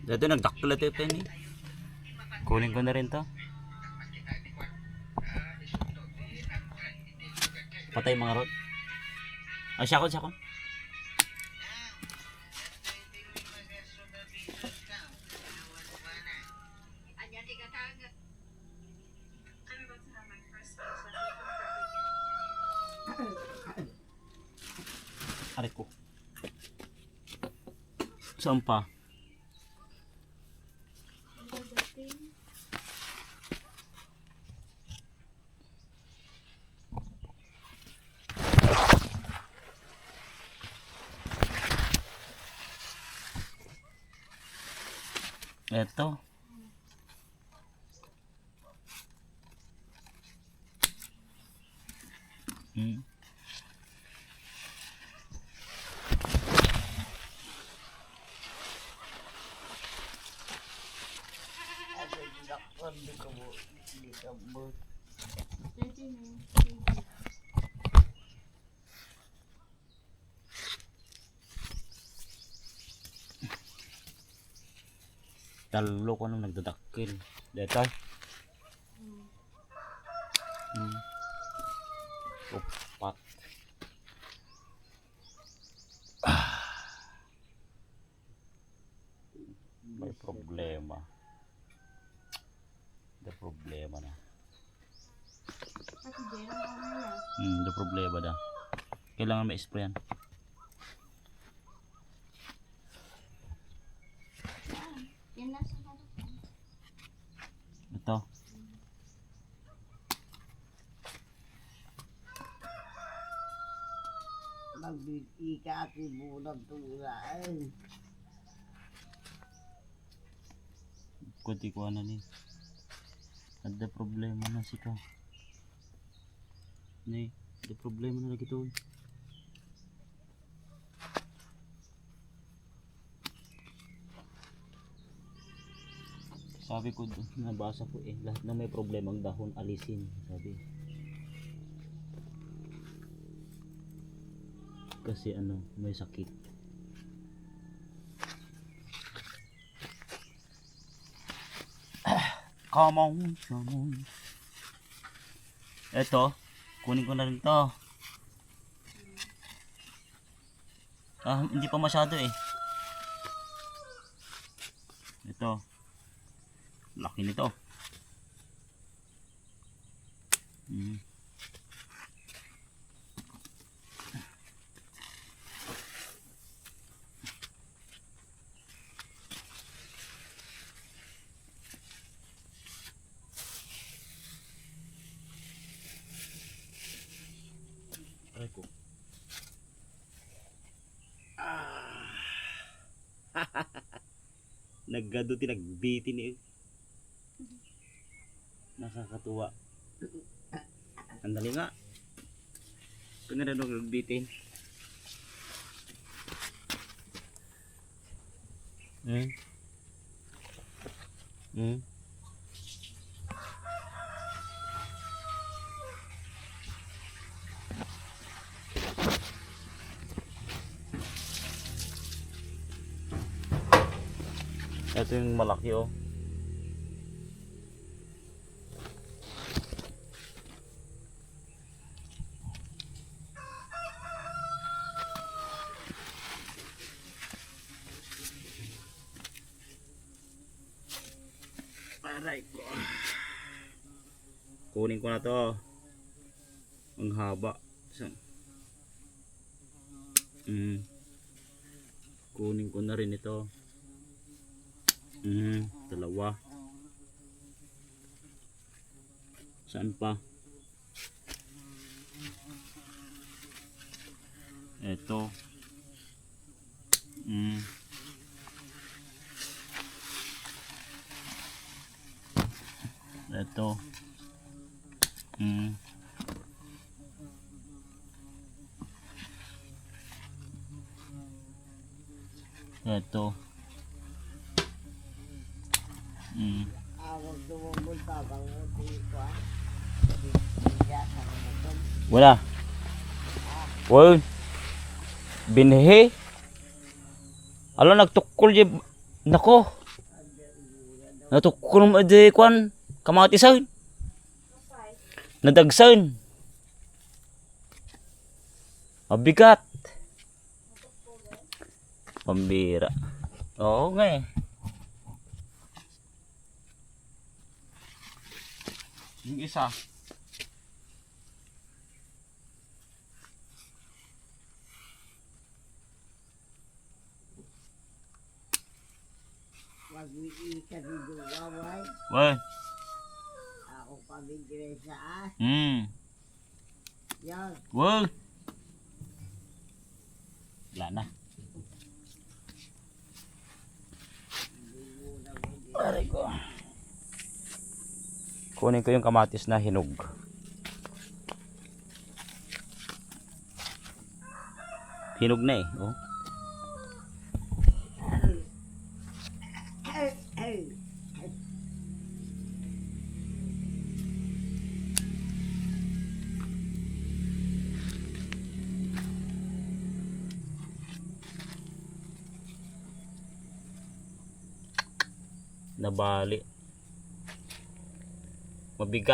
Dito nagdakkel ito pen eh. Kunin ko na rin to. Patay mga rod. Ay, syakon. Aray ko. Saan pa? Eto. Talo ko nung nagdadakil. Dito. Upat. May problema. Ada problema na. Ada problema dah. Kailangan ma-sprayan. Ito. Nagbibigat ibulag tulaan. Kunti ko ano ni. Ada problema na sika. Ni, ada problema na lagi to. Sabi ko, nabasa ko eh, lahat na may problema ang dahon alisin, sabi. Kasi ano, may sakit. Come on. Eto, kunin ko na rin to. Hindi pa masyado eh. Ito. Laki nito. Aray ko. Naggado tinagbitin eh. Nakakatuwa. Andali nga. Kung na nagbitin. Ito yung malaki oh. Aray ko. Kunin ko na to. Ang haba. Kunin ko na rin ito. Dalawa. Saan pa? Ito. Ito. Ito. Awag tumubol tabang mo ko ah. Iya sa mo. Wala. Well, binhi. Alo nagtukol di nako. Natukol mo di kwan kamatisan. Nadagsan. Mabigat. Pambira. Oo nga eh. Yung isa. Mag-iika di duwaway. Well. Ako pabigre sa ah. Yan. Well. Wala na. Aray ko. Kunin ko yung kamatis na hinog. Hinog na eh. Oh. Nabali. Mabigat.